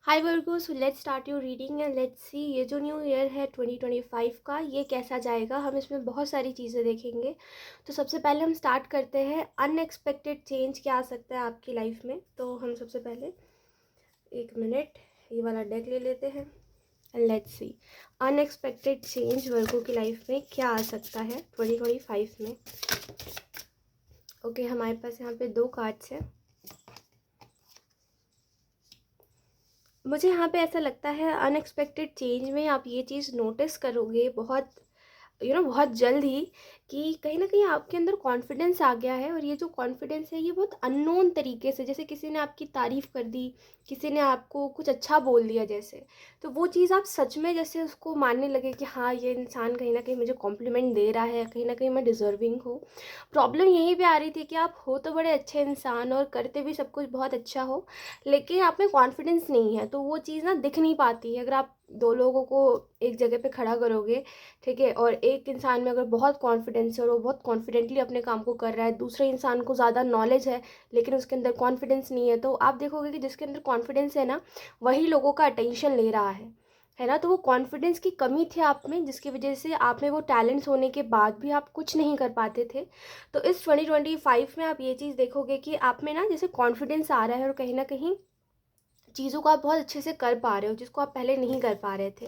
Hi Virgo, so let's start your reading and let's सी ये जो new year है 2025 का, ये कैसा जाएगा। हम इसमें बहुत सारी चीज़ें देखेंगे। तो सबसे पहले हम स्टार्ट करते हैं, अनएक्सपेक्टेड चेंज क्या आ सकता है आपकी लाइफ में। तो हम सबसे पहले एक मिनट ये वाला डेक ले लेते हैं and let's see unexpected change Virgo की लाइफ में क्या आ सकता है 2025 में। ओके, हमारे पास यहाँ पे दो कार्ड्स हैं। मुझे यहाँ पे ऐसा लगता है अनएक्सपेक्टेड चेंज में आप ये चीज़ नोटिस करोगे बहुत बहुत जल्द ही, कि कहीं ना कहीं आपके अंदर कॉन्फिडेंस आ गया है। और ये जो कॉन्फिडेंस है ये बहुत अननोन तरीके से, जैसे किसी ने आपकी तारीफ़ कर दी, किसी ने आपको कुछ अच्छा बोल दिया जैसे, तो वो चीज़ आप सच में जैसे उसको मानने लगे कि हाँ, ये इंसान कहीं ना कहीं मुझे कॉम्प्लीमेंट दे रहा है, कहीं ना कहीं मैं डिज़र्विंग हूँ। प्रॉब्लम यहीं पे आ रही थी कि आप हो तो बड़े अच्छे इंसान और करते भी सब कुछ बहुत अच्छा हो, लेकिन आप में कॉन्फिडेंस नहीं है। तो वो चीज़ ना दिख नहीं पाती है। अगर आप दो लोगों को एक जगह पे खड़ा करोगे, ठीक है, और एक इंसान में अगर बहुत कॉन्फिडेंस है और वो बहुत कॉन्फिडेंटली अपने काम को कर रहा है, दूसरे इंसान को ज़्यादा नॉलेज है लेकिन उसके अंदर कॉन्फिडेंस नहीं है, तो आप देखोगे कि जिसके अंदर कॉन्फिडेंस है ना, वही लोगों का अटेंशन ले रहा है ना। तो वो कॉन्फिडेंस की कमी थी आप में, जिसकी वजह से आप में वो टैलेंट्स होने के बाद भी आप कुछ नहीं कर पाते थे। तो इस 2025 में आप ये चीज़ देखोगे कि आप में ना जैसे कॉन्फिडेंस आ रहा है और कहीं ना कहीं चीज़ों को आप बहुत अच्छे से कर पा रहे हो जिसको आप पहले नहीं कर पा रहे थे।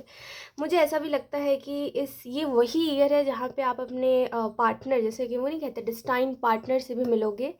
मुझे ऐसा भी लगता है कि इस ये वही ईयर है जहाँ पे आप अपने पार्टनर, जैसे कि वो नहीं कहते डिस्टाइन पार्टनर से भी मिलोगे।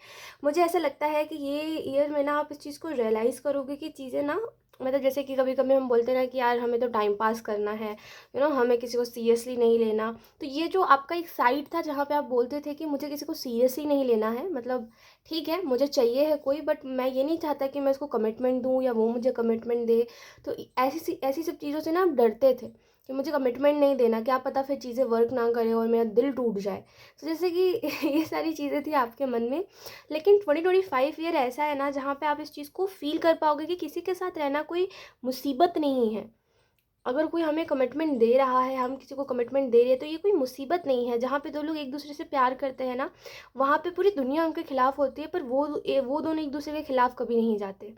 मुझे ऐसा लगता है कि ये ईयर में ना आप इस चीज़ को रियलाइज़ करोगे कि चीज़ें ना, मतलब जैसे कि कभी कभी हम बोलते हैं ना कि यार हमें तो टाइम पास करना है, हमें किसी को सीरियसली नहीं लेना। तो ये जो आपका एक साइड था जहाँ पे आप बोलते थे कि मुझे किसी को सीरियसली नहीं लेना है, मतलब ठीक है मुझे चाहिए है कोई, बट मैं ये नहीं चाहता कि मैं उसको कमिटमेंट दूँ या वो मुझे कमिटमेंट दे। तो ऐसी सब चीज़ों से ना आप डरते थे कि मुझे कमिटमेंट नहीं देना, क्या पता फिर चीज़ें वर्क ना करें और मेरा दिल टूट जाए। तो जैसे कि ये सारी चीज़ें थी आपके मन में। लेकिन 2025 ईयर ऐसा है ना जहाँ पे आप इस चीज़ को फील कर पाओगे कि किसी के साथ रहना कोई मुसीबत नहीं है। अगर कोई हमें कमिटमेंट दे रहा है, हम किसी को कमिटमेंट दे रहे हैं, तो ये कोई मुसीबत नहीं है। जहाँ पे दो लोग एक दूसरे से प्यार करते हैं ना, वहाँ पे पूरी दुनिया उनके खिलाफ होती है, पर वो दोनों एक दूसरे के खिलाफ कभी नहीं जाते,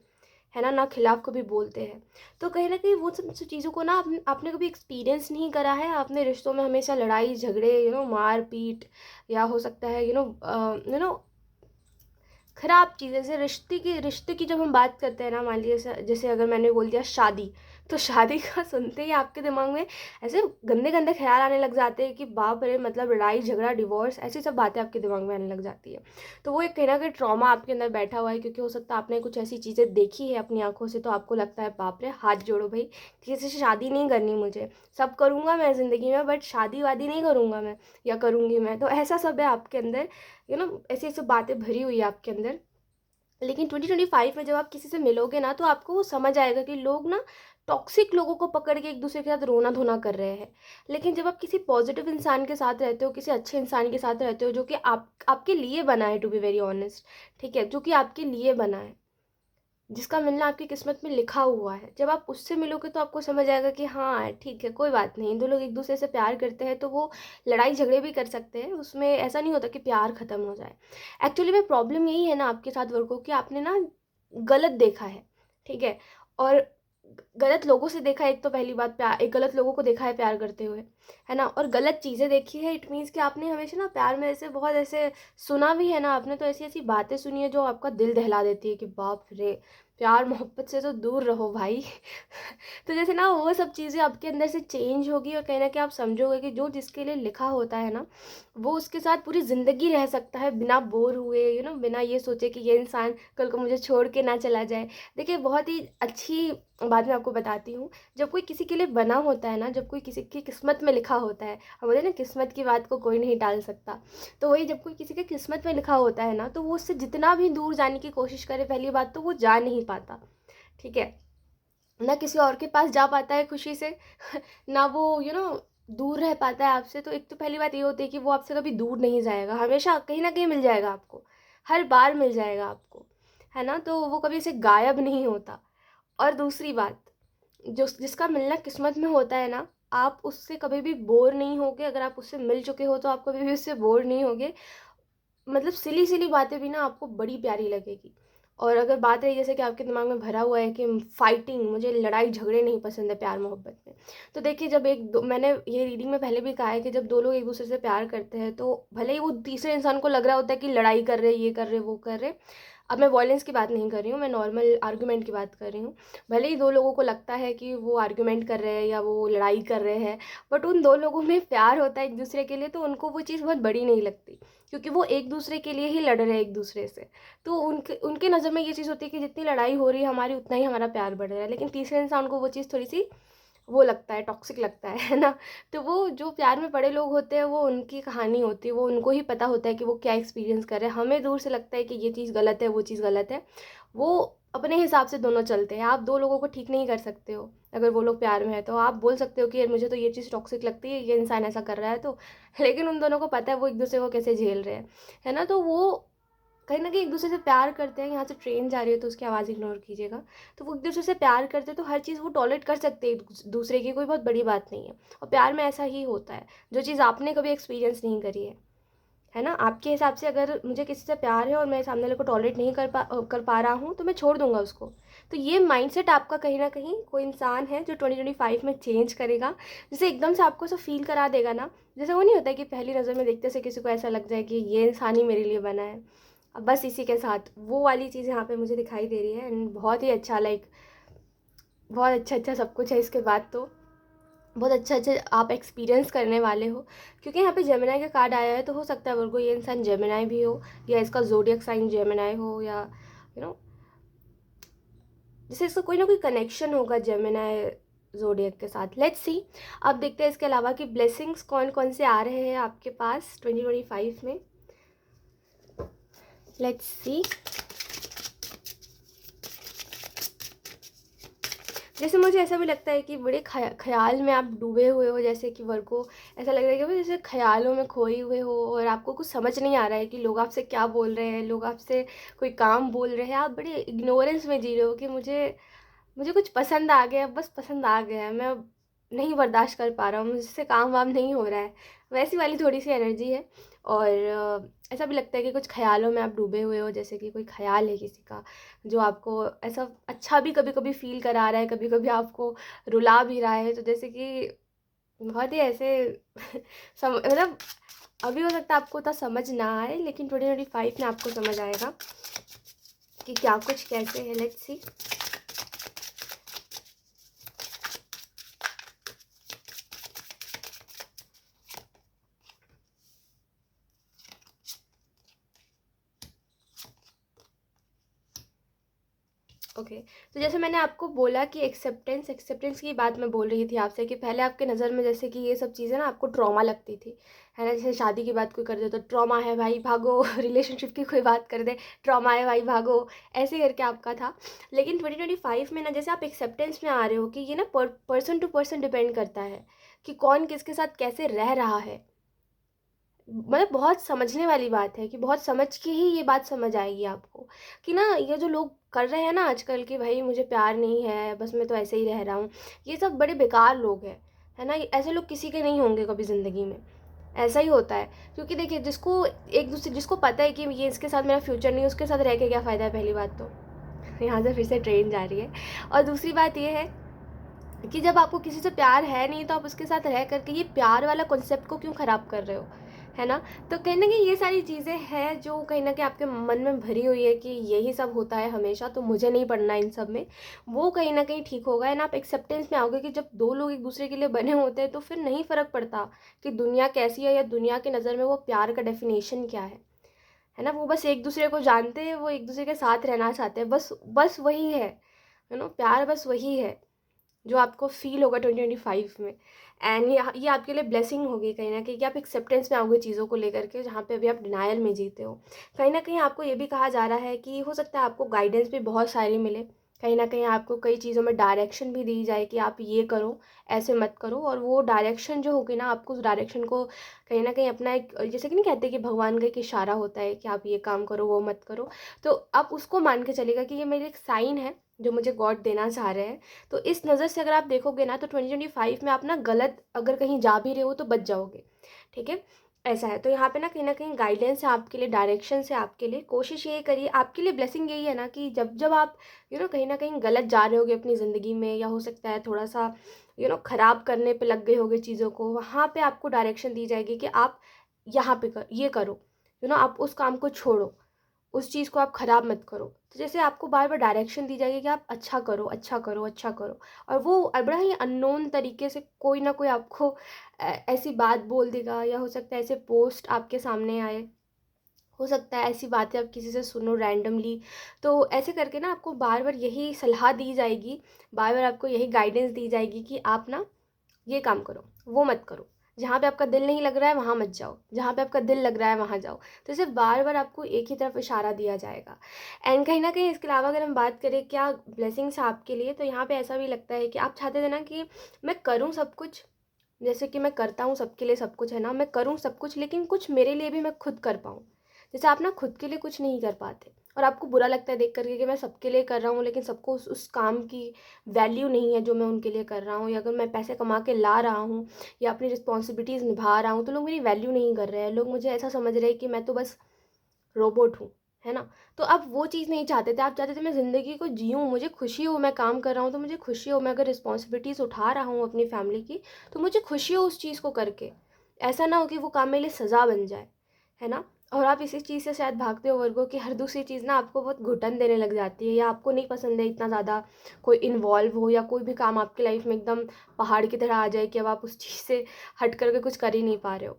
है ना खिलाफ कभी बोलते हैं। तो कहीं ना कहीं वो सब चीज़ों को ना आपने कभी एक्सपीरियंस नहीं करा है। आपने रिश्तों में हमेशा लड़ाई झगड़े, मार पीट, या हो सकता है खराब चीज़, जैसे रिश्ते की जब हम बात करते हैं ना, मान लीजिए जैसे अगर मैंने बोल दिया शादी, तो शादी का सुनते ही आपके दिमाग में ऐसे गंदे गंदे ख्याल आने लग जाते हैं कि बाप रे, मतलब लड़ाई झगड़ा डिवोर्स, ऐसी सब बातें आपके दिमाग में आने लग जाती है। तो वो एक कहीं ना कहीं ट्रॉमा आपके अंदर बैठा हुआ है, क्योंकि हो सकता है आपने कुछ ऐसी चीज़ें देखी है अपनी आंखों से, तो आपको लगता है बाप रे, हाथ जोड़ो भाई, किसी से शादी नहीं करनी मुझे। सब करूँगा मैं ज़िंदगी में, बट शादी वादी नहीं करूँगा मैं, या करूँगी मैं। तो ऐसा सब है आपके अंदर, ऐसी ऐसी बातें भरी हुई है आपके अंदर। लेकिन 2025 में जब आप किसी से मिलोगे ना, तो आपको वो समझ आएगा कि लोग ना टॉक्सिक लोगों को पकड़ के एक दूसरे के साथ रोना धोना कर रहे हैं। लेकिन जब आप किसी पॉजिटिव इंसान के साथ रहते हो, किसी अच्छे इंसान के साथ रहते हो, जो कि आपके लिए बना है, टू बी वेरी ऑनेस्ट, ठीक है, जो कि आपके लिए बना है, जिसका मिलना आपकी किस्मत में लिखा हुआ है, जब आप उससे मिलोगे तो आपको समझ आएगा कि हाँ ठीक है, कोई बात नहीं, दो लोग एक दूसरे से प्यार करते हैं तो वो लड़ाई झगड़े भी कर सकते हैं, उसमें ऐसा नहीं होता कि प्यार ख़त्म हो जाए। एक्चुअली में प्रॉब्लम यही है ना आपके साथ वर्को, कि आपने ना गलत देखा है, ठीक है, और गलत लोगों से देखा है। एक तो पहली बात, प्यार, एक गलत लोगों को देखा है प्यार करते हुए, है ना, और गलत चीज़ें देखी है। इट मीन्स कि आपने हमेशा ना प्यार में ऐसे बहुत ऐसे सुना भी है ना आपने, तो ऐसी ऐसी बातें सुनी है जो आपका दिल दहला देती है कि बाप रे, प्यार मोहब्बत से तो दूर रहो भाई। तो जैसे ना वो सब चीज़ें आपके अंदर से चेंज होगी, और कहीं ना कहीं आप समझोगे कि जो जिसके लिए लिखा होता है ना, वो उसके साथ पूरी ज़िंदगी रह सकता है बिना बोर हुए, बिना ये सोचे कि ये इंसान कल को मुझे छोड़ के ना चला जाए। देखिए, बहुत ही अच्छी बात मैं आपको बताती हूँ। जब कोई किसी के लिए बना होता है ना, जब कोई किसी की किस्मत में लिखा होता है, हम बोलते हैं ना किस्मत की बात को कोई नहीं टाल सकता, तो वही जब कोई किसी के किस्मत में लिखा होता है ना, तो वो उससे जितना भी दूर जाने की कोशिश करे, पहली बात तो वो जा नहीं पाता, ठीक है, ना किसी और के पास जा पाता है खुशी से, ना वो दूर रह पाता है आपसे। तो एक तो पहली बात ये होती है कि वो आपसे कभी दूर नहीं जाएगा, हमेशा कहीं ना कहीं मिल जाएगा आपको, हर बार मिल जाएगा आपको, है ना, तो वो कभी ऐसे गायब नहीं होता। और दूसरी बात, जो जिसका मिलना किस्मत में होता है ना, आप उससे कभी भी बोर नहीं होगे। अगर आप उससे मिल चुके हो तो आप कभी भी उससे बोर नहीं होगे। मतलब सिली सिली बातें भी ना आपको बड़ी प्यारी लगेगी। और अगर बात रही जैसे कि आपके दिमाग में भरा हुआ है कि फाइटिंग, मुझे लड़ाई झगड़े नहीं पसंद है प्यार मोहब्बत में, तो देखिए जब एक दो, मैंने ये रीडिंग में पहले भी कहा है कि जब दो लोग एक दूसरे से प्यार करते हैं तो भले ही वो तीसरे इंसान को लग रहा होता है कि लड़ाई कर रहे, ये कर रहे, वो कर रहे। अब मैं वॉयलेंस की बात नहीं कर रही हूँ, मैं नॉर्मल आर्गुमेंट की बात कर रही हूँ। भले ही दो लोगों को लगता है कि वो आर्गुमेंट कर रहे हैं या वो लड़ाई कर रहे हैं, बट उन दो लोगों में प्यार होता है एक दूसरे के लिए, तो उनको वो चीज़ बहुत बड़ी नहीं लगती, क्योंकि वो एक दूसरे के लिए ही लड़ रहे हैं एक दूसरे से। तो उनके उनके नज़र में ये चीज़ होती है कि जितनी लड़ाई हो रही है हमारी, उतना ही हमारा प्यार बढ़ रहा है। लेकिन तीसरे इंसान को वो चीज़ थोड़ी सी वो लगता है, टॉक्सिक लगता है ना। तो वो जो प्यार में पड़े लोग होते हैं, वो उनकी कहानी होती है, वो उनको ही पता होता है कि वो क्या एक्सपीरियंस कर रहे हैं। हमें दूर से लगता है कि ये चीज़ गलत है, वो चीज़ गलत है। वो अपने हिसाब से दोनों चलते हैं। आप दो लोगों को ठीक नहीं कर सकते हो। अगर वो लोग प्यार में है तो आप बोल सकते हो कि यार मुझे तो ये चीज़ टॉक्सिक लगती है, ये इंसान ऐसा कर रहा है तो। लेकिन उन दोनों को पता है वो एक दूसरे को कैसे झेल रहे हैं, है ना। तो वो कहीं न कहीं एक दूसरे से प्यार करते हैं। यहाँ से ट्रेन जा रही है तो उसकी आवाज़ इग्नोर कीजिएगा। तो वो एक दूसरे से प्यार करते हैं तो हर चीज़ वो टॉलरेट कर सकते हैं एक दूसरे की, कोई बहुत बड़ी बात नहीं है। और प्यार में ऐसा ही होता है, जो चीज़ आपने कभी एक्सपीरियंस नहीं करी है ना। आपके हिसाब से अगर मुझे किसी से प्यार है और मैं सामने वाले को टॉलरेट नहीं कर पा रहा हूँ, तो मैं छोड़ दूँगा उसको। तो ये माइंडसेट आपका कहीं न कहीं कोई इंसान है जो 2025 में चेंज करेगा, जिसे एकदम से आपको ऐसा फ़ील करा देगा ना, जैसे वो नहीं होता है कि पहली नज़र में देखते से किसी को ऐसा लग जाए कि ये इंसान ही मेरे लिए बना है। अब बस इसी के साथ वो वाली चीज़ यहाँ पे मुझे दिखाई दे रही है, एंड बहुत ही अच्छा, लाइक बहुत अच्छा-अच्छा सब कुछ है इसके बाद तो। बहुत अच्छे-अच्छे आप एक्सपीरियंस करने वाले हो, क्योंकि यहाँ पे जेमिनी का कार्ड आया है, तो हो सकता है वर्गो ये इंसान जेमिनी भी हो, या इसका ज़ोडिएक साइन जेमिनी हो, या यू नो जैसे इसका कोई ना कोई कनेक्शन होगा जेमिनी ज़ोडिएक के साथ। Let's see. अब देखते हैं इसके अलावा कि ब्लेसिंग्स कौन-कौन से आ रहे हैं आपके पास 2025 में। Let's see. जैसे मुझे ऐसा भी लगता है कि बड़े ख़याल में आप डूबे हुए हो, जैसे कि वर्गो ऐसा लग रहा है कि वो जैसे ख़यालों में खोए हुए हो और आपको कुछ समझ नहीं आ रहा है कि लोग आपसे क्या बोल रहे हैं, लोग आपसे कोई काम बोल रहे हैं। आप बड़े इग्नोरेंस में जी रहे हो कि मुझे मुझे कुछ पसंद आ गया, बस पसंद आ गया है, मैं अब नहीं बर्दाश्त कर पा रहा हूँ, मुझसे काम वाम नहीं हो रहा है। वैसी वाली थोड़ी सी एनर्जी है। और ऐसा भी लगता है कि कुछ ख़यालों में आप डूबे हुए हो, जैसे कि कोई ख़याल है किसी का जो आपको ऐसा अच्छा भी कभी कभी फील करा रहा है, कभी कभी आपको रुला भी रहा है। तो जैसे कि बहुत ही ऐसे मतलब अभी हो सकता है आपको उतना समझ ना आए, लेकिन 2025 में आपको समझ आएगा कि क्या कुछ कैसे है। Let's see. ओके। तो जैसे मैंने आपको बोला कि एक्सेप्टेंस की बात मैं बोल रही थी आपसे कि पहले आपके नज़र में जैसे कि ये सब चीज़ें ना आपको ट्रॉमा लगती थी, है ना। जैसे शादी की बात कोई कर दे तो ट्रॉमा है भाई भागो, रिलेशनशिप की कोई बात कर दे ट्रॉमा है भाई भागो, ऐसे करके आपका था। लेकिन 2025 में ना जैसे आप एक्सेप्टेंस में आ रहे हो कि ये ना पर्सन टू पर्सन डिपेंड करता है कि कौन किसके साथ कैसे रह रहा है। मतलब बहुत समझने वाली बात है कि बहुत समझ के ही ये बात समझ आएगी आपको कि ना ये जो लोग कर रहे हैं ना आजकल कि भाई मुझे प्यार नहीं है, बस मैं तो ऐसे ही रह रहा हूँ, ये सब बड़े बेकार लोग हैं, है ना। ऐसे लोग किसी के नहीं होंगे कभी ज़िंदगी में। ऐसा ही होता है, क्योंकि देखिए जिसको एक दूसरे जिसको पता है कि ये इसके साथ मेरा फ्यूचर नहीं है, उसके साथ रह के क्या फ़ायदा है, पहली बात तो। यहाँ से फिर से ट्रेन जा रही है। और दूसरी बात ये है कि जब आपको किसी से प्यार है नहीं, तो आप उसके साथ रह करके ये प्यार वाला कॉन्सेप्ट को क्यों ख़राब कर रहे हो, है ना। तो कहीं ना कहीं ये सारी चीज़ें हैं जो कहीं ना कहीं आपके मन में भरी हुई है कि यही सब होता है हमेशा, तो मुझे नहीं पड़ना इन सब में। वो कहीं ना कहीं ठीक होगा, एंड आप एक्सेप्टेंस में आओगे कि जब दो लोग एक दूसरे के लिए बने होते हैं तो फिर नहीं फ़र्क पड़ता कि दुनिया कैसी है या दुनिया की नज़र में वो प्यार का डेफिनेशन क्या है ना। वो बस एक दूसरे को जानते हैं, वो एक दूसरे के साथ रहना चाहते हैं, बस बस वही है ना। प्यार बस वही है जो आपको फ़ील होगा 2025 में। एंड ये आपके लिए ब्लेसिंग होगी कहीं न कहीं कि आप एक्सेप्टेंस में आओगे चीज़ों को लेकर के, जहाँ पे अभी आप डिनायल में जीते हो। कहीं न कहीं आपको ये भी कहा जा रहा है कि हो सकता है आपको गाइडेंस भी बहुत सारी मिले। कहीं न कहीं आपको कई चीज़ों में डायरेक्शन भी दी जाए कि आप ये करो, ऐसे मत करो। और वो डायरेक्शन जो होगी ना, आपको उस डायरेक्शन को कहीं न कहीं अपना एक, जैसे कि नहीं कहते कि भगवान का एक इशारा होता है कि आप ये काम करो, वो मत करो। तो आप उसको मान के चलिएगा कि ये मेरे एक साइन है, जो मुझे गॉड देना चाह रहे हैं। तो इस नज़र से अगर आप देखोगे ना, तो 2025 में आप ना गलत अगर कहीं जा भी रहे हो तो बच जाओगे, ठीक है। ऐसा है। तो यहाँ पे ना कहीं न कहीं गाइडेंस है आपके लिए, डायरेक्शंस है आपके लिए। कोशिश ये करिए, आपके लिए ब्लेसिंग यही है ना कि जब जब आप कहीं न कहीं गलत जा रहे होगे अपनी ज़िंदगी में, या हो सकता है थोड़ा-सा ख़राब करने पे लग गए होगे चीज़ों को, वहाँ पे आपको डायरेक्शन दी जाएगी कि आप यहाँ पे ये करो। आप उस काम को छोड़ो। उस चीज़ को आप ख़राब मत करो। तो जैसे आपको बार-बार डायरेक्शन दी जाएगी कि आप अच्छा करो, अच्छा करो, अच्छा करो, और वो बड़ा ही अननोन तरीके से कोई ना कोई आपको ऐसी बात बोल देगा, या हो सकता है ऐसे पोस्ट आपके सामने आए, हो सकता है ऐसी बातें आप किसी से सुनो रैंडमली। तो ऐसे करके ना आपको बार-बार यही सलाह दी जाएगी, बार-बार आपको यही गाइडेंस दी जाएगी कि आप ना ये काम करो, वो मत करो। जहाँ पे आपका दिल नहीं लग रहा है वहाँ मत जाओ, जहाँ पे आपका दिल लग रहा है वहाँ जाओ। तो सिर्फ़ बार-बार आपको एक ही तरफ इशारा दिया जाएगा। एंड कहीं न कहीं इसके अलावा अगर हम बात करें क्या ब्लेसिंग्स है आपके लिए, तो यहाँ पे ऐसा भी लगता है कि आप चाहते थे ना कि मैं करूँ सब कुछ, जैसे कि मैं करता हूँ सबके लिए सब कुछ, है ना? मैं करूँ सब कुछ, लेकिन कुछ मेरे लिए भी मैं खुद कर पाऊँ। जैसे आप ना खुद के लिए कुछ नहीं कर पाते, और आपको बुरा लगता है देख कर के कि मैं सबके लिए कर रहा हूँ, लेकिन सबको उस काम की वैल्यू नहीं है जो मैं उनके लिए कर रहा हूँ, या अगर मैं पैसे कमा के ला रहा हूँ या अपनी रिस्पॉन्सिबिलिटीज़ निभा रहा हूँ, तो लोग मेरी वैल्यू नहीं कर रहे हैं। लोग मुझे ऐसा समझ रहे हैं कि मैं तो बस रोबोट हूँ, है ना? तो आप वो चीज़ नहीं चाहते थे, आप चाहते थे मैं ज़िंदगी को जिऊँ, मुझे खुशी हो, मैं काम कर रहा हूँ तो मुझे खुशी हो, मैं अगर रिस्पॉन्सिबिलिटीज़ उठा रहा हूँ अपनी फैमिली की, तो मुझे खुशी हो उस चीज़ को करके। ऐसा ना हो कि वो काम मेरे लिए सज़ा बन जाए, है ना? और आप इसी चीज़ से शायद भागते हो वर्गो कि हर दूसरी चीज़ ना आपको बहुत घुटन देने लग जाती है, या आपको नहीं पसंद है इतना ज़्यादा कोई इन्वॉल्व हो, या कोई भी काम आपकी लाइफ में एकदम पहाड़ की तरह आ जाए कि अब आप उस चीज़ से हट कर के कुछ कर ही नहीं पा रहे हो।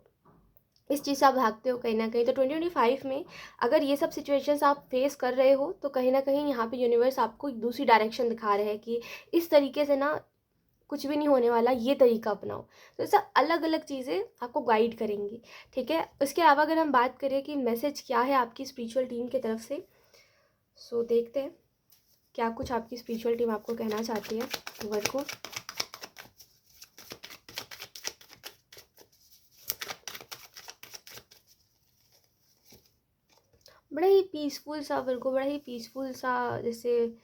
इस चीज़ से आप भागते हो कहीं न कहीं। तो 2025 में अगर ये सब सिचुएशंस आप फेस कर रहे हो, तो कहीं न कहीं यहाँ पे यूनिवर्स आपको एक दूसरी डायरेक्शन दिखा रहे हैं कि इस तरीके से ना कुछ भी नहीं होने वाला, ये तरीका अपनाओ। तो ऐसा अलग-अलग चीज़ें आपको गाइड करेंगी, ठीक है? उसके अलावा अगर हम बात करें कि मैसेज क्या है आपकी स्पिरिचुअल टीम की तरफ से, सो देखते हैं क्या कुछ आपकी स्पिरिचुअल टीम आपको कहना चाहती है वर्क को। बड़ा ही पीसफुल सा वर्क को, बड़ा ही पीसफुल सा, जैसे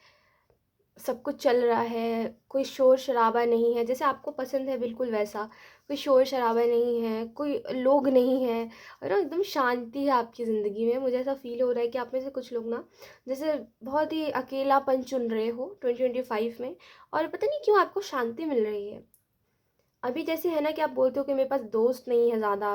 सब कुछ चल रहा है, कोई शोर-शराबा नहीं है, जैसे आपको पसंद है बिल्कुल वैसा। कोई शोर-शराबा नहीं है, कोई लोग नहीं हैं, और ना एकदम शांति है आपकी ज़िंदगी में। मुझे ऐसा फ़ील हो रहा है कि आप में से कुछ लोग ना जैसे बहुत ही अकेलापन चुन रहे हो 2025 में, और पता नहीं क्यों आपको शांति मिल रही है। अभी जैसे है ना कि आप बोलते हो कि मेरे पास दोस्त नहीं है ज़्यादा,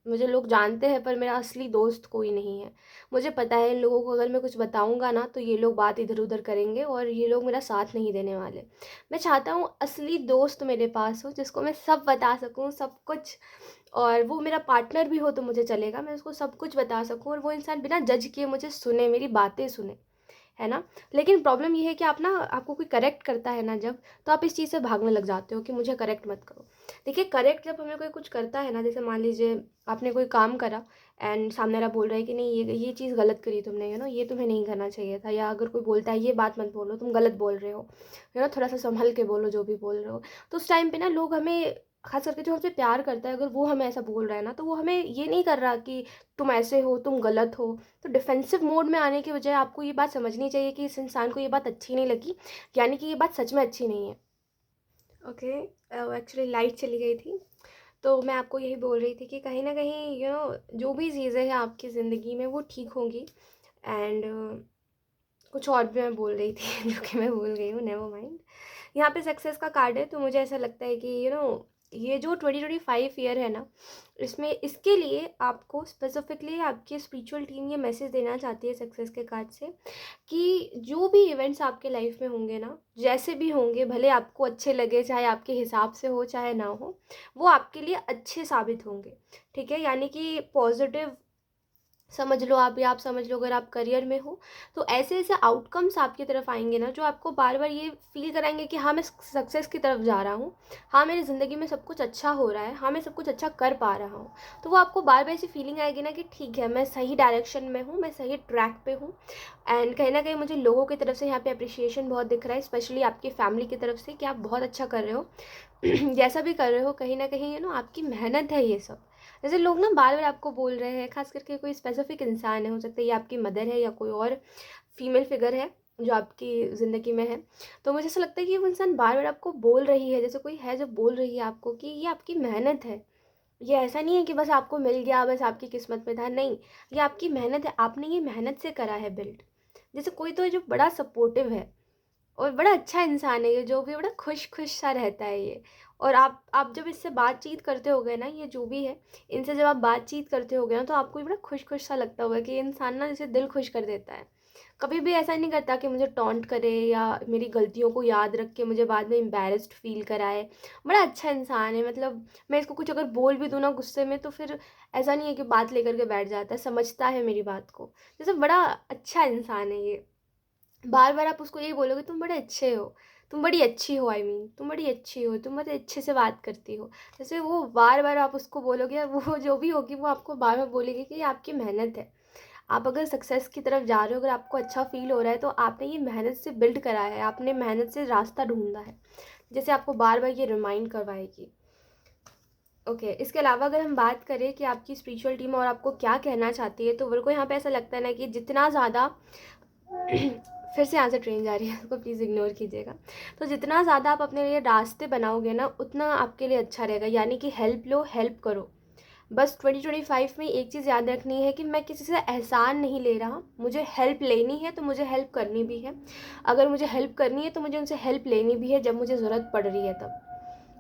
मुझे लोग जानते हैं पर मेरा असली दोस्त कोई नहीं है। मुझे पता है इन लोगों को अगर मैं कुछ बताऊँगा ना तो ये लोग बात इधर-उधर करेंगे और ये लोग मेरा साथ नहीं देने वाले। मैं चाहता हूँ असली दोस्त मेरे पास हो, जिसको मैं सब बता सकूँ, सब कुछ, और वो मेरा पार्टनर भी हो तो मुझे चलेगा। मैं उसको सब कुछ बता सकूँ और वो इंसान बिना जज किए मुझे सुने, मेरी बातें सुने। है ना? लेकिन प्रॉब्लम ये है कि आपको कोई करेक्ट करता है ना जब, तो आप इस चीज़ से भागने लग जाते हो कि मुझे करेक्ट मत करो। देखिए, करेक्ट जब हमें कोई कुछ करता है ना, जैसे मान लीजिए आपने कोई काम करा एंड सामने वाला बोल रहा है कि नहीं, ये चीज़ गलत करी तुमने, ये तुम्हें नहीं करना चाहिए था, या अगर कोई बोलता है ये बात मत बोलो, तुम गलत बोल रहे हो, थोड़ा-सा सँभल के बोलो जो भी बोल रहे हो। तो उस टाइम पे ना लोग हमें, ख़ास करके जो हमसे प्यार करता है, अगर वो हमें ऐसा बोल रहा है ना, तो वो हमें ये नहीं कर रहा कि तुम ऐसे हो, तुम गलत हो। तो डिफेंसिव मोड में आने के बजाय आपको ये बात समझनी चाहिए कि इस इंसान को ये बात अच्छी नहीं लगी, यानी कि ये बात सच में अच्छी नहीं है। ओके, एक्चुअली लाइट चली गई थी। तो मैं आपको यही बोल रही थी कि कहीं न कहीं जो भी चीज़ें हैं आपकी ज़िंदगी में वो ठीक होंगी। एंड कुछ और भी मैं बोल रही थी जो कि मैं भूल गई हूँ, नेवर माइंड। यहाँ पे सक्सेस का कार्ड है, तो मुझे ऐसा लगता है कि ये जो 2025 ईयर है ना, इसमें इसके लिए आपको स्पेसिफिकली आपकी स्पिरिचुअल टीम ये मैसेज देना चाहती है सक्सेस के कार्ड से, कि जो भी इवेंट्स आपके लाइफ में होंगे ना, जैसे भी होंगे, भले आपको अच्छे लगे, चाहे आपके हिसाब से हो चाहे ना हो, वो आपके लिए अच्छे साबित होंगे। ठीक है, यानी कि पॉजिटिव समझ लो आप, या आप समझ लो अगर आप करियर में हो, तो ऐसे ऐसे आउटकम्स आपकी तरफ आएंगे ना, जो आपको बार बार ये फील कराएंगे कि हाँ, मैं सक्सेस की तरफ जा रहा हूँ, हाँ मेरी ज़िंदगी में सब कुछ अच्छा हो रहा है, हाँ मैं सब कुछ अच्छा कर पा रहा हूँ। तो वो आपको बार बार ऐसी फीलिंग आएगी ना कि ठीक है, मैं सही डायरेक्शन में हूँ, मैं सही ट्रैक पे हूँ। एंड कहीं ना कहीं मुझे लोगों की तरफ से यहाँ पे अप्रिशिएशन बहुत दिख रहा है, स्पेशली आपकी फैमिली की तरफ से, कि आप बहुत अच्छा कर रहे हो। जैसा भी कर रहे हो, कहीं न कहीं आपकी मेहनत है ये सब। जैसे लोग ना बार-बार आपको बोल रहे हैं, ख़ास करके कोई स्पेसिफ़िक इंसान है, हो सकता है ये आपकी मदर है या कोई और फीमेल फ़िगर है जो आपकी ज़िंदगी में है। तो मुझे ऐसा लगता है कि वो इंसान बार-बार आपको बोल रही है, जैसे कोई है जो बोल रही है आपको कि ये आपकी मेहनत है। ये ऐसा नहीं है कि बस आपको मिल गया, बस आपकी किस्मत में था, नहीं, ये आपकी मेहनत है, आपने ये मेहनत से करा है बिल्ड। जैसे कोई तो है जो बड़ा सपोर्टिव है और बड़ा अच्छा इंसान है ये, जो भी बड़ा खुश खुश सा रहता है ये। और आप जब इससे बातचीत करते होगे ना, ये जो भी है, इनसे जब आप बातचीत करते होगे ना, तो आपको भी बड़ा खुश खुश सा लगता होगा कि ये इंसान ना जैसे दिल खुश कर देता है। कभी भी ऐसा नहीं करता कि मुझे टॉन्ट करे या मेरी गलतियों को याद रख के मुझे बाद में एम्बैरेस्ड फील कराए। बड़ा अच्छा इंसान है, मतलब मैं इसको कुछ अगर बोल भी दूँ ना गुस्से में, तो फिर ऐसा नहीं है कि बात लेकर के बैठ जाता है, समझता है मेरी बात को। जैसे बड़ा अच्छा इंसान है ये। बार बार आप उसको यही बोलोगे तुम बड़े अच्छे हो, तुम बड़ी अच्छी हो, आई मीन तुम बड़ी अच्छी हो, तुम बड़े अच्छे से बात करती हो। जैसे वो बार बार आप उसको बोलोगे, और वो जो भी होगी वो आपको बार बार बोलेगी कि ये आपकी मेहनत है। आप अगर सक्सेस की तरफ जा रहे हो, अगर आपको अच्छा फील हो रहा है, तो आपने ये मेहनत से बिल्ड करा है, आपने मेहनत से रास्ता ढूंढा है। जैसे आपको बार बार ये रिमाइंड करवाएगी। ओके, इसके अलावा अगर हम बात करें कि आपकी स्पिरिचुअल टीम और आपको क्या कहना चाहती है, तो मेरे को यहाँ पे ऐसा लगता है ना कि जितना ज़्यादा फिर से यहाँ से ट्रेन जा रही है, उसको प्लीज़ इग्नोर कीजिएगा। तो जितना ज़्यादा आप अपने लिए रास्ते बनाओगे ना, उतना आपके लिए अच्छा रहेगा। यानी कि हेल्प लो, हेल्प करो। बस 2025 में एक चीज़ याद रखनी है कि मैं किसी से एहसान नहीं ले रहा, मुझे हेल्प लेनी है तो मुझे हेल्प करनी भी है। अगर मुझे हेल्प करनी है तो मुझे उनसे हेल्प लेनी भी है जब मुझे ज़रूरत पड़ रही है तब।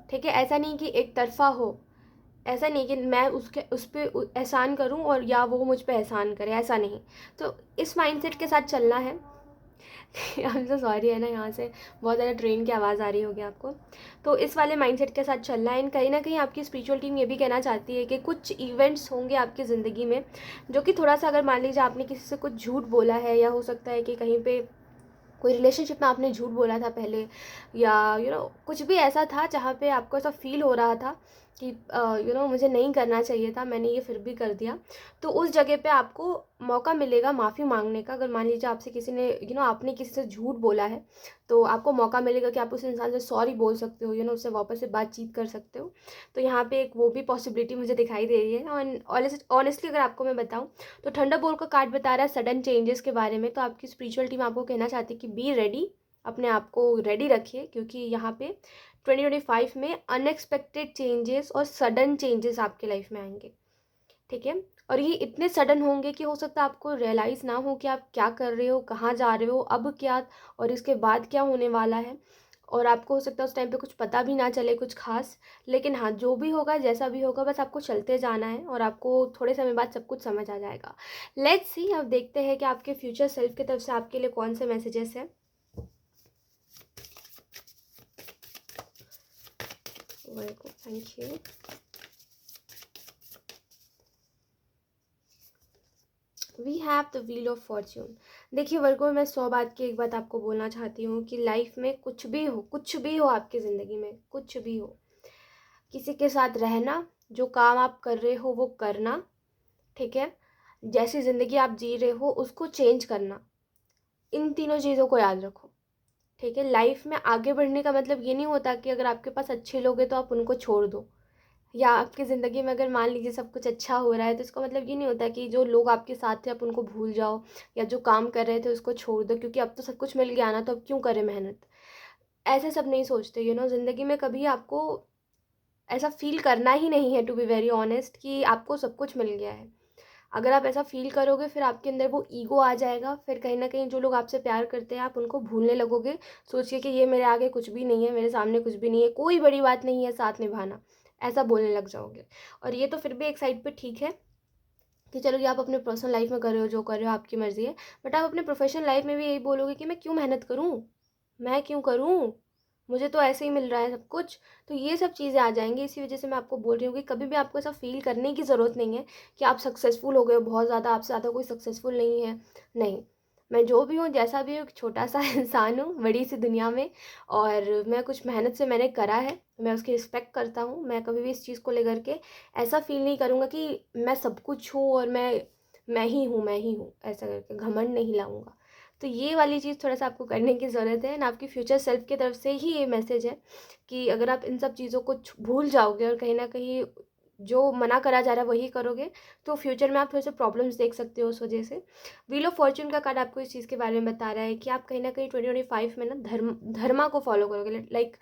ठीक है, ऐसा नहीं कि एक तरफ़ा हो, ऐसा नहीं कि मैं उसके उस पर एहसान करूं और या वो मुझ पे एहसान करे, ऐसा नहीं। तो इस माइंडसेट के साथ चलना है। आई एम सो सॉरी, है ना, यहाँ से बहुत ज़्यादा ट्रेन की आवाज़ आ रही होगी आपको। तो इस वाले माइंडसेट के साथ चलना है। कहीं ना कहीं आपकी स्पिरिचुअल टीम ये भी कहना चाहती है कि कुछ इवेंट्स होंगे आपकी ज़िंदगी में जो कि थोड़ा सा, अगर मान लीजिए आपने किसी से कुछ झूठ बोला है, या हो सकता है कि कहीं पे कोई रिलेशनशिप में आपने झूठ बोला था पहले, या कुछ भी ऐसा था जहाँ पे आपको ऐसा फील हो रहा था कि मुझे नहीं करना चाहिए था, मैंने ये फिर भी कर दिया। तो उस जगह पे आपको मौका मिलेगा माफ़ी मांगने का। अगर मान लीजिए आपसे किसी ने आपने किसी से झूठ बोला है, तो आपको मौका मिलेगा कि आप उस इंसान से सॉरी बोल सकते हो, उससे वापस से बातचीत कर सकते हो। तो यहाँ पे एक वो भी पॉसिबिलिटी मुझे दिखाई दे रही है। और ऑनेस्टली अगर आपको मैं बताऊँ, तो थंडर बोल्ट का कार्ड बता रहा है सडन चेंजेस के बारे में। तो आपकी स्पिरिचुअल टीम आपको कहना चाहती है कि बी रेडी, अपने आप को रेडी रखिए, क्योंकि यहाँ पे 2025 में अनएक्सपेक्टेड चेंजेस और सडन चेंजेस आपके लाइफ में आएंगे। ठीक है, और ये इतने सडन होंगे कि हो सकता है आपको रियलाइज़ ना हो कि आप क्या कर रहे हो, कहाँ जा रहे हो, अब क्या और इसके बाद क्या होने वाला है। और आपको हो सकता है उस टाइम पे कुछ पता भी ना चले कुछ खास। लेकिन हाँ, जो भी होगा, जैसा भी होगा, बस आपको चलते जाना है और आपको थोड़े समय बाद सब कुछ समझ आ जाएगा। लेट्स सी, अब देखते हैं कि आपके फ्यूचर सेल्फ की तरफ से आपके लिए कौन से मैसेजेस हैं। Welcome, thank you. We have the wheel of fortune. देखिए वर्गो, मैं 100 बात की एक बात आपको बोलना चाहती हूँ कि लाइफ में कुछ भी हो, कुछ भी हो आपकी ज़िंदगी में, कुछ भी हो, किसी के साथ रहना, जो काम आप कर रहे हो वो करना, ठीक है, जैसी ज़िंदगी आप जी रहे हो उसको चेंज करना, इन तीनों चीज़ों को याद रखो। ठीक है, लाइफ में आगे बढ़ने का मतलब ये नहीं होता कि अगर आपके पास अच्छे लोग हैं तो आप उनको छोड़ दो, या आपकी ज़िंदगी में अगर मान लीजिए सब कुछ अच्छा हो रहा है तो इसका मतलब ये नहीं होता कि जो लोग आपके साथ थे आप उनको भूल जाओ, या जो काम कर रहे थे उसको छोड़ दो, क्योंकि अब तो सब कुछ मिल गया ना, तो अब क्यों करें मेहनत। ऐसे सब नहीं सोचते। ज़िंदगी में कभी आपको ऐसा फील करना ही नहीं है, टू बी वेरी ऑनेस्ट, कि आपको सब कुछ मिल गया है। अगर आप ऐसा फील करोगे, फिर आपके अंदर वो ईगो आ जाएगा, फिर कहीं ना कहीं जो लोग आपसे प्यार करते हैं आप उनको भूलने लगोगे, सोच के कि ये मेरे आगे कुछ भी नहीं है, मेरे सामने कुछ भी नहीं है, कोई बड़ी बात नहीं है साथ निभाना, ऐसा बोलने लग जाओगे। और ये तो फिर भी एक साइड पे ठीक है कि चलो ये आप अपने पर्सनल लाइफ में कर रहे हो, जो कर रहे हो आपकी मर्ज़ी है। बट आप अपने प्रोफेशनल लाइफ में भी यही बोलोगे कि मैं क्यों मेहनत करूँ, मैं क्यों करूँ, मुझे तो ऐसे ही मिल रहा है सब कुछ। तो ये सब चीज़ें आ जाएंगी। इसी वजह से मैं आपको बोल रही हूँ कि कभी भी आपको ऐसा फील करने की ज़रूरत नहीं है कि आप सक्सेसफुल हो गए हो बहुत ज़्यादा, आपसे ज़्यादा कोई सक्सेसफुल नहीं है। नहीं, मैं जो भी हूँ, जैसा भी हूँ, एक छोटा सा इंसान हूँ बड़ी सी दुनिया में। और मैं कुछ मेहनत से मैंने करा है, मैं उसकी रिस्पेक्ट करता हूँ। मैं कभी भी इस चीज़ को लेकर के ऐसा फील नहीं करूँगा कि मैं सब कुछ हूँ और मैं ही हूँ, मैं ही हूँ, ऐसा करके घमंड नहीं लाऊंगा। तो ये वाली चीज़ थोड़ा सा आपको करने की ज़रूरत है ना। आपकी फ्यूचर सेल्फ की तरफ से ही ये मैसेज है कि अगर आप इन सब चीज़ों को भूल जाओगे और कहीं ना कहीं जो मना करा जा रहा है वही करोगे, तो फ्यूचर में आप थोड़े से प्रॉब्लम्स देख सकते हो उस वजह से। व्हील ऑफ फॉर्च्यून का कार्ड आपको इस चीज़ के बारे में बता रहा है कि आप कहीं ना कहीं 2025 में ना धर्मा को फॉलो करोगे। लाइक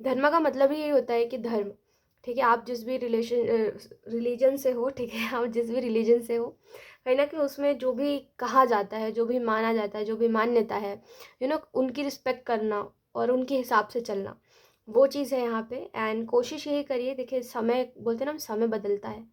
धर्मा का मतलब ही यही होता है कि धर्म, ठीक है, आप जिस भी रिलीजन से हो, ठीक है, आप जिस भी रिलीजन से हो, कहीं न कहीं उसमें जो भी कहा जाता है, जो भी माना जाता है, जो भी मान्यता है, उनकी रिस्पेक्ट करना और उनके हिसाब से चलना, वो चीज़ है यहाँ पे। एंड कोशिश यही करिए, देखिए समय बोलते हैं ना, हम समय बदलता है,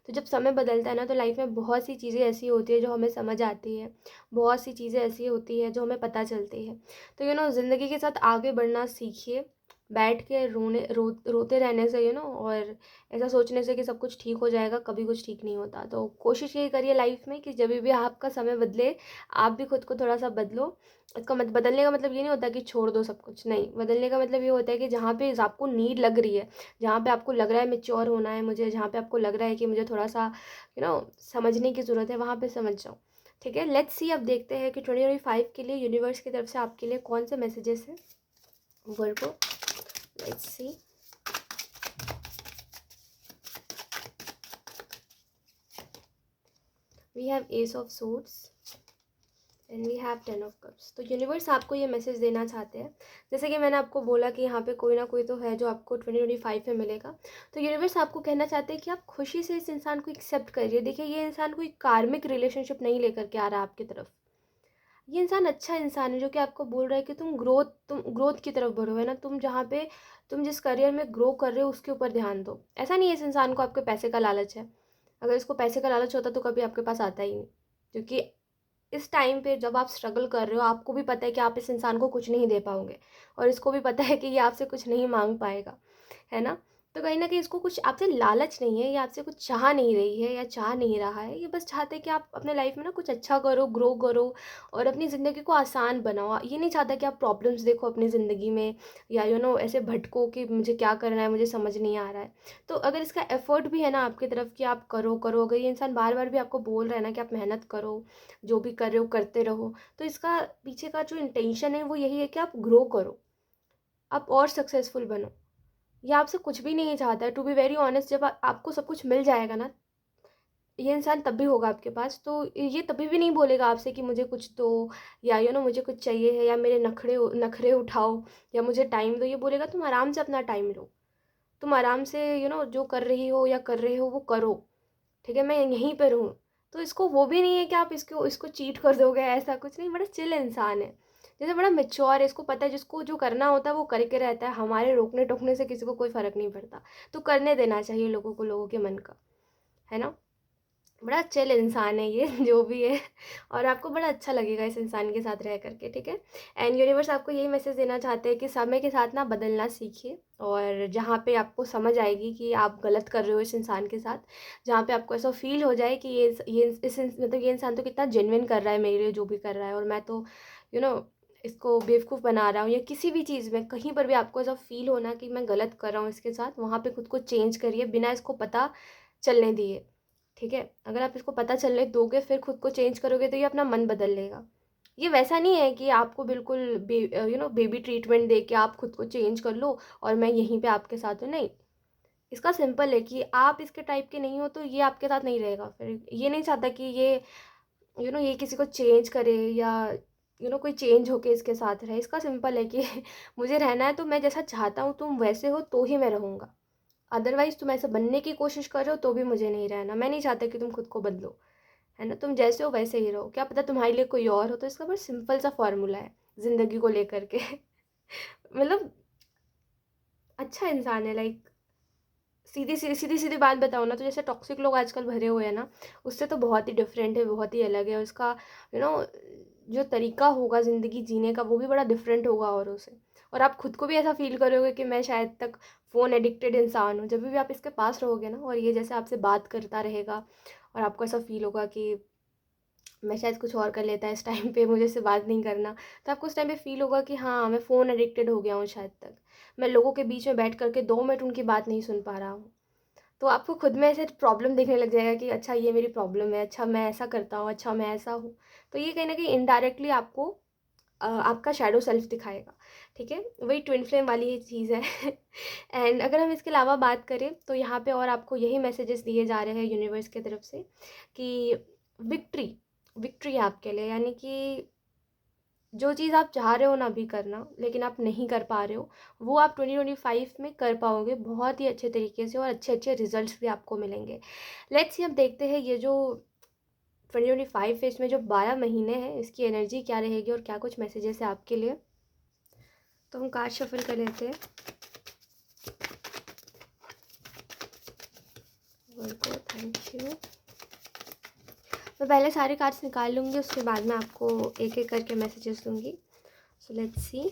तो जब समय बदलता है ना, तो लाइफ में बहुत सी चीज़ें ऐसी होती है जो हमें समझ आती है, बहुत सी चीज़ें ऐसी होती है जो हमें पता चलती है। तो ज़िंदगी के साथ आगे बढ़ना सीखिए, बैठ के रोते रहने से और ऐसा सोचने से कि सब कुछ ठीक हो जाएगा, कभी कुछ ठीक नहीं होता। तो कोशिश यही करिए लाइफ में कि जब भी आपका समय बदले, आप भी खुद को थोड़ा सा बदलो। इसका बदलने का मतलब ये नहीं होता कि छोड़ दो सब कुछ, नहीं, बदलने का मतलब ये होता है कि जहाँ पे आपको नीड लग रही है, जहाँ पे आपको लग रहा है मेच्योर होना है मुझे, जहाँ पे आपको लग रहा है कि मुझे थोड़ा सा समझने की ज़रूरत है, वहाँ पे समझ जाओ। ठीक है, लेट्स सी, अब देखते हैं कि 2025 के लिए यूनिवर्स की तरफ से आपके लिए कौन से मैसेजेस हैं। Virgo, let's see. We have ace of swords and we have 10 of cups. तो यूनिवर्स आपको ये मैसेज देना चाहते हैं, जैसे कि मैंने आपको बोला कि यहाँ पे कोई ना कोई तो है जो आपको 2025 में मिलेगा। तो यूनिवर्स आपको कहना चाहते हैं कि आप खुशी से इस इंसान को एक्सेप्ट करिए। देखिए, ये इंसान कोई कार्मिक रिलेशनशिप नहीं लेकर के आ रहा है आपकी तरफ। ये इंसान अच्छा इंसान है जो कि आपको बोल रहा है कि तुम ग्रोथ की तरफ बढ़ो, है ना, तुम जहाँ पे तुम जिस करियर में ग्रो कर रहे हो उसके ऊपर ध्यान दो। ऐसा नहीं है इस इंसान को आपके पैसे का लालच है। अगर इसको पैसे का लालच होता तो कभी आपके पास आता ही नहीं, क्योंकि इस टाइम पे जब आप स्ट्रगल कर रहे हो, आपको भी पता है कि आप इस इंसान को कुछ नहीं दे पाओगे, और इसको भी पता है कि ये आपसे कुछ नहीं मांग पाएगा, है ना। तो कहीं ना कहीं इसको कुछ आपसे लालच नहीं है, ये आपसे कुछ चाह नहीं रही है या चाह नहीं रहा है, ये बस चाहते हैं कि आप अपने लाइफ में ना कुछ अच्छा करो, ग्रो करो और अपनी ज़िंदगी को आसान बनाओ। ये नहीं चाहता कि आप प्रॉब्लम्स देखो अपनी ज़िंदगी में, या ऐसे भटको कि मुझे क्या करना है, मुझे समझ नहीं आ रहा है। तो अगर इसका एफर्ट भी है ना आपकी तरफ कि आप करो करो, अगर ये इंसान बार बार भी आपको बोल रहा है ना कि आप मेहनत करो, जो भी कर रहे हो करते रहो, तो इसका पीछे का जो इंटेंशन है वो यही है कि आप ग्रो करो, आप और सक्सेसफुल बनो। ये आपसे कुछ भी नहीं चाहता है, टू बी वेरी ऑनेस्ट। जब आपको सब कुछ मिल जाएगा ना, ये इंसान तब भी होगा आपके पास, तो ये तभी भी नहीं बोलेगा आपसे कि मुझे कुछ दो, या मुझे कुछ चाहिए है, या मेरे नखरे उठाओ, या मुझे टाइम दो। ये बोलेगा तुम आराम से अपना टाइम लो, तुम आराम से जो कर रही हो या कर रहे हो वो करो, ठीक है, मैं यहीं पर हूँ। तो इसको वो भी नहीं है कि आप इसको चीट कर दोगे, ऐसा कुछ नहीं। बड़ा चिल इंसान है, जैसे बड़ा मेच्योर है, इसको पता है जिसको जो करना होता है वो करके रहता है। हमारे रोकने टोकने से किसी को कोई फ़र्क नहीं पड़ता, तो करने देना चाहिए लोगों को, लोगों के मन का, है ना। बड़ा चिल इंसान है ये जो भी है, और आपको बड़ा अच्छा लगेगा इस इंसान के साथ रह करके, ठीक है। एंड यूनिवर्स आपको यही मैसेज देना चाहते हैं कि समय के साथ ना बदलना सीखिए, और जहाँ पे आपको समझ आएगी कि आप गलत कर रहे हो इस इंसान के साथ, जहाँ पे आपको ऐसा फील हो जाए कि मतलब ये इंसान तो कितना जेन्युइन कर रहा है मेरे लिए जो भी कर रहा है, और मैं तो यू नो इसको बेवकूफ़ बना रहा हूँ, या किसी भी चीज़ में कहीं पर भी आपको ऐसा फील होना कि मैं गलत कर रहा हूँ इसके साथ, वहाँ पे खुद को चेंज करिए बिना इसको पता चलने दिए। ठीक है, अगर आप इसको पता चलने दोगे फिर खुद को चेंज करोगे तो ये अपना मन बदल लेगा। ये वैसा नहीं है कि आपको बिल्कुल बेबी ट्रीटमेंट दे के आप खुद को चेंज कर लो और मैं यहीं पे आपके साथ हूँ, नहीं। इसका सिंपल है कि आप इसके टाइप के नहीं हो तो ये आपके साथ नहीं रहेगा। फिर ये नहीं चाहता कि ये ये किसी को चेंज करे, या कोई चेंज होके इसके साथ रहे। इसका सिंपल है कि मुझे रहना है तो मैं जैसा चाहता हूँ तुम वैसे हो तो ही मैं रहूँगा, अदरवाइज़ तुम ऐसे बनने की कोशिश कर रहे हो तो भी मुझे नहीं रहना। मैं नहीं चाहता कि तुम खुद को बदलो, है ना। तुम जैसे हो वैसे ही रहो, क्या पता तुम्हारे लिए कोई और हो। तो इसका बस सिंपल सा फॉर्मूला है ज़िंदगी को लेकर के मतलब अच्छा इंसान है, लाइक सीधी बात बताओ ना, तो जैसे टॉक्सिक लोग आजकल भरे हुए हैं ना, उससे तो बहुत ही डिफरेंट है, बहुत ही अलग है उसका। यू नो जो तरीका होगा ज़िंदगी जीने का वो भी बड़ा डिफरेंट होगा औरों से। और आप खुद को भी ऐसा फील करोगे कि मैं शायद तक फ़ोन एडिक्टेड इंसान हूँ, जब भी आप इसके पास रहोगे ना, और ये जैसे आपसे बात करता रहेगा और आपको ऐसा फील होगा कि मैं शायद कुछ और कर लेता है इस टाइम पे, मुझे इससे बात नहीं करना, तो आपको उस टाइम पे फ़ील होगा कि हाँ, मैं फ़ोन एडिक्टेड हो गया हूँ शायद तक। मैं लोगों के बीच में बैठ कर के 2 मिनट उनकी बात नहीं सुन पा रहा हूँ। तो आपको खुद में ऐसे प्रॉब्लम दिखने लग जाएगा कि अच्छा ये मेरी प्रॉब्लम है, अच्छा मैं ऐसा करता हूँ, अच्छा मैं ऐसा हूँ। तो ये कहीं न कहीं इनडायरेक्टली आपको आपका शैडो सेल्फ दिखाएगा, ठीक है? वही ट्विन फ्लेम वाली ये चीज़ है। एंड अगर हम इसके अलावा बात करें तो यहाँ पे और आपको यही मैसेजेस दिए जा रहे हैं यूनिवर्स की तरफ से कि विक्ट्री विक्ट्री है आपके लिए, यानी कि जो चीज़ आप चाह रहे हो ना अभी करना, लेकिन आप नहीं कर पा रहे हो, वो आप 2025 में कर पाओगे बहुत ही अच्छे तरीके से, और अच्छे अच्छे रिजल्ट्स भी आपको मिलेंगे। लेट्स सी अब देखते हैं ये जो 2025 है, इसमें जो 12 महीने हैं इसकी एनर्जी क्या रहेगी और क्या कुछ मैसेजेस है आपके लिए। तो हम कार्ड शफल कर लेते हैं। Thank you. मैं पहले सारे कार्ड्स निकाल लूँगी, उसके बाद में आपको एक एक करके मैसेजेस दूँगी। So let's see.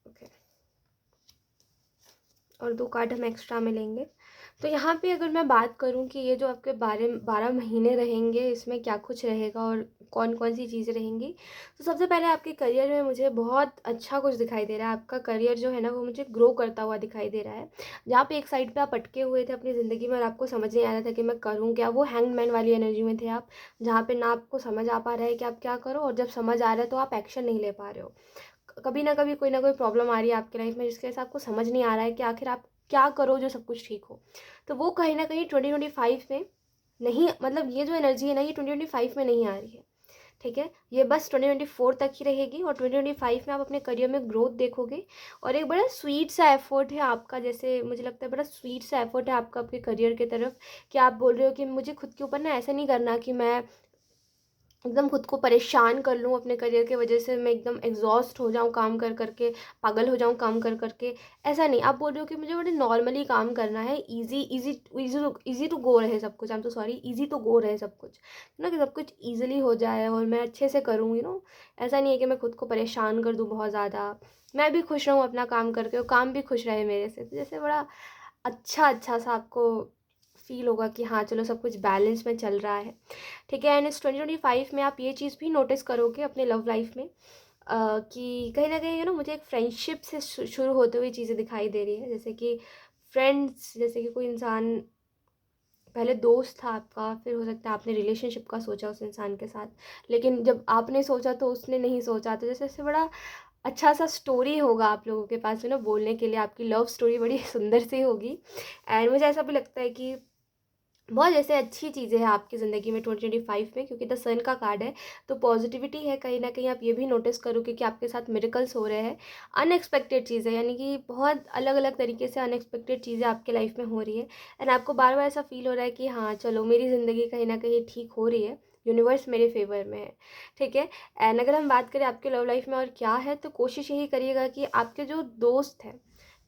ओके, और 2 कार्ड हम एक्स्ट्रा में लेंगे। तो यहाँ पे अगर मैं बात करूँ कि ये जो आपके 12 महीने रहेंगे, इसमें क्या कुछ रहेगा और कौन-कौन सी चीज़ें रहेंगी। तो सबसे पहले आपके करियर में मुझे बहुत अच्छा कुछ दिखाई दे रहा है। आपका करियर जो है ना, वो मुझे ग्रो करता हुआ दिखाई दे रहा है। जहाँ पे एक साइड पे आप अटके हुए थे अपनी ज़िंदगी में और आपको समझ नहीं आ रहा था कि मैं करूँ क्या, वो हैंगमैन वाली एनर्जी में थे आप। जहाँ पे ना आपको समझ आ पा रहा है कि आप क्या करो, और जब समझ आ रहा है तो आप एक्शन नहीं ले पा रहे हो। कभी ना कभी कोई ना कोई प्रॉब्लम आ रही है आपकी लाइफ में, जिसकी वजह से आपको समझ नहीं आ रहा है कि आखिर आप क्या करो जो सब कुछ ठीक हो। तो वो कहीं ना कहीं 2025 में नहीं, मतलब ये जो एनर्जी है ना, ये 2025 में नहीं आ रही है। ठीक है, ये बस 2024 तक ही रहेगी, और 2025 में आप अपने करियर में ग्रोथ देखोगे। और एक बड़ा स्वीट सा एफर्ट है आपका, जैसे मुझे लगता है बड़ा स्वीट सा एफर्ट है आपका आपके करियर की तरफ, कि आप बोल रहे हो कि मुझे खुद के ऊपर ना ऐसा नहीं करना कि मैं एकदम खुद को परेशान कर लूँ अपने करियर की वजह से, मैं एकदम एग्जॉस्ट हो जाऊँ काम कर करके, पागल हो जाऊँ काम कर करके। ऐसा नहीं, आप बोल रहे हो कि मुझे बड़े नॉर्मली काम करना है, easy easy easy easy to go रहे सब कुछ। आई एम तो सॉरी, इजी टू गो रहे सब कुछ ना, कि सब कुछ ईजिली हो जाए और मैं अच्छे से करूँ, ऐसा नहीं है कि मैं खुद को परेशान कर दूँ बहुत ज़्यादा। मैं भी खुश रहूँ अपना काम करके, और काम भी खुश रहे मेरे से। तो जैसे बड़ा अच्छा अच्छा सा आपको फील होगा कि हाँ चलो, सब कुछ बैलेंस में चल रहा है। ठीक है, एंड इस 2025 में आप ये चीज़ भी नोटिस करोगे अपने लव लाइफ में, कि कहीं ना कहीं मुझे एक फ्रेंडशिप से शुरू होते हुए चीज़ें दिखाई दे रही है। जैसे कि फ्रेंड्स, जैसे कि कोई इंसान पहले दोस्त था आपका, फिर हो सकता है आपने रिलेशनशिप का सोचा उस इंसान के साथ, लेकिन जब आपने सोचा तो उसने नहीं सोचा। तो जैसे ऐसे बड़ा अच्छा सा स्टोरी होगा आप लोगों के पास बोलने के लिए, आपकी लव स्टोरी बड़ी सुंदर सी होगी। एंड मुझे ऐसा भी लगता है कि बहुत ऐसे अच्छी चीज़ें हैं आपकी ज़िंदगी में 2025 में, क्योंकि द सन का कार्ड है। तो पॉजिटिविटी है, कहीं ना कहीं आप ये भी नोटिस करोगे कि आपके साथ मिरेकल्स हो रहे हैं। अनएक्सपेक्टेड चीज़ें, यानी कि बहुत अलग अलग तरीके से अनएक्सपेक्टेड चीज़ें आपके लाइफ में हो रही है। एंड आपको बार बार ऐसा फील हो रहा है कि हाँ चलो, मेरी ज़िंदगी कहीं ना कहीं ठीक हो रही है, यूनिवर्स मेरे फेवर में है। ठीक है। एंड अगर हम बात करें आपके लव लाइफ में और क्या है, तो कोशिश यही करिएगा कि आपके जो दोस्त हैं,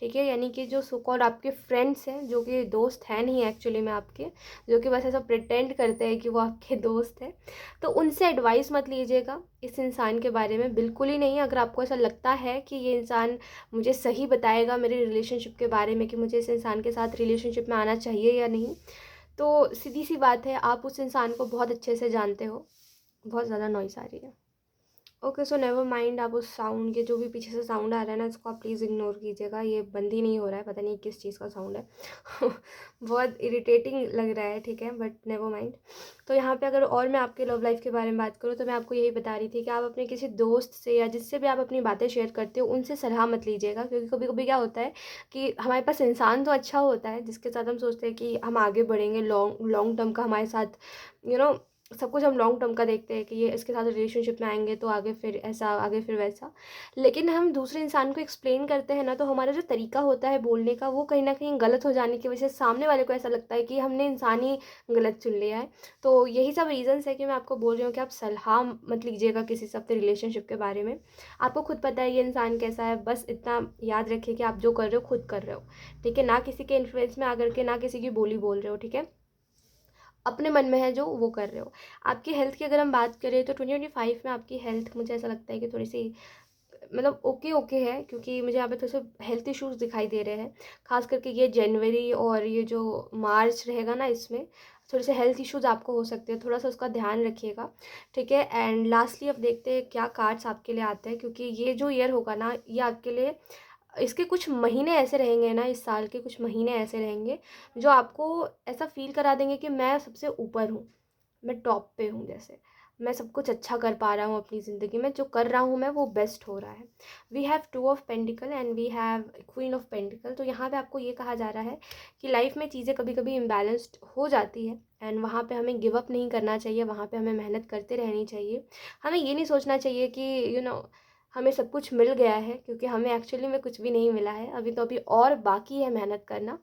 ठीक है, यानी कि जो सो कॉल्ड आपके फ्रेंड्स हैं, जो कि दोस्त हैं नहीं एक्चुअली में आपके, जो कि बस ऐसा प्रिटेंड करते हैं कि वो आपके दोस्त हैं, तो उनसे एडवाइस मत लीजिएगा इस इंसान के बारे में, बिल्कुल ही नहीं। अगर आपको ऐसा लगता है कि ये इंसान मुझे सही बताएगा मेरे रिलेशनशिप के बारे में, कि मुझे इस इंसान के साथ रिलेशनशिप में आना चाहिए या नहीं, तो सीधी सी बात है, आप उस इंसान को बहुत अच्छे से जानते हो। बहुत ज़्यादा नॉइस आ रही है। ओके, सो नेवर माइंड, आप उस साउंड के, जो भी पीछे से साउंड आ रहा है ना, इसको आप प्लीज़ इग्नोर कीजिएगा। ये बंद ही नहीं हो रहा है, पता नहीं किस चीज़ का साउंड है। बहुत इरिटेटिंग लग रहा है, ठीक है, बट नेवर माइंड। तो यहाँ पे अगर और मैं आपके लव लाइफ के बारे में बात करूँ, तो मैं आपको यही बता रही थी कि आप अपने किसी दोस्त से या जिससे भी आप अपनी बातें शेयर करते हो, उनसे सलाह मत लीजिएगा। क्योंकि कभी कभी क्या होता है कि हमारे पास इंसान तो अच्छा होता है, जिसके साथ हम सोचते हैं कि हम आगे बढ़ेंगे, लॉन्ग लॉन्ग टर्म का हमारे साथ, यू नो सब कुछ हम लॉन्ग टर्म का देखते हैं कि ये इसके साथ रिलेशनशिप में आएंगे तो आगे फिर ऐसा, आगे फिर वैसा। लेकिन हम दूसरे इंसान को एक्सप्लेन करते हैं ना, तो हमारा जो तरीका होता है बोलने का, वो कहीं ना कहीं गलत हो जाने की वजह से सामने वाले को ऐसा लगता है कि हमने इंसान ही गलत चुन लिया है। तो यही सब रीज़न्स है कि मैं आपको बोल रही हूँ कि आप सलाह मत लीजिएगा किसी से अपने रिलेशनशिप के बारे में। आपको खुद पता है ये इंसान कैसा है, बस इतना याद रखिए कि आप जो कर रहे हो खुद कर रहे हो। ठीक है, ना किसी के इन्फ्लुएंस में आकर के, ना किसी की बोली बोल रहे हो। ठीक है, अपने मन में है जो वो कर रहे हो। आपकी हेल्थ की अगर हम बात करें, तो 2025 में आपकी हेल्थ मुझे ऐसा लगता है कि थोड़ी सी, मतलब ओके ओके है, क्योंकि मुझे यहाँ पे थोड़े से हेल्थ इश्यूज दिखाई दे रहे हैं। खास करके ये जनवरी और ये जो मार्च रहेगा ना, इसमें थोड़े से हेल्थ इश्यूज आपको हो सकते हैं, थोड़ा सा उसका ध्यान रखिएगा। ठीक है, एंड लास्टली अब देखते हैं क्या कार्ड्स आपके लिए आते हैं, क्योंकि ये जो ईयर होगा ना, ये आपके लिए इसके कुछ महीने ऐसे रहेंगे ना, इस साल के कुछ महीने ऐसे रहेंगे जो आपको ऐसा फ़ील करा देंगे कि मैं सबसे ऊपर हूँ, मैं टॉप पे हूँ, जैसे मैं सब कुछ अच्छा कर पा रहा हूँ अपनी ज़िंदगी में, जो कर रहा हूँ मैं वो बेस्ट हो रहा है। We have 2 of pentacles and we have queen of pentacles. तो यहाँ पे आपको ये कहा जा रहा है कि लाइफ में चीज़ें कभी कभी इम्बैलेंस्ड हो जाती है एंड वहाँ पे हमें गिव अप नहीं करना चाहिए, वहाँ पे हमें मेहनत करते रहनी चाहिए। हमें ये नहीं सोचना चाहिए कि हमें सब कुछ मिल गया है, क्योंकि हमें एक्चुअली में कुछ भी नहीं मिला है, अभी तो अभी और बाकी है मेहनत करना।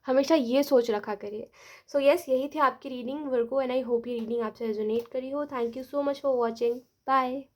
हमेशा ये सोच रखा करिए। सो यस, यही थी आपकी reading Virgo and I hope ये रीडिंग आपसे रेजोनेट करी हो। Thank you so much for watching. Bye.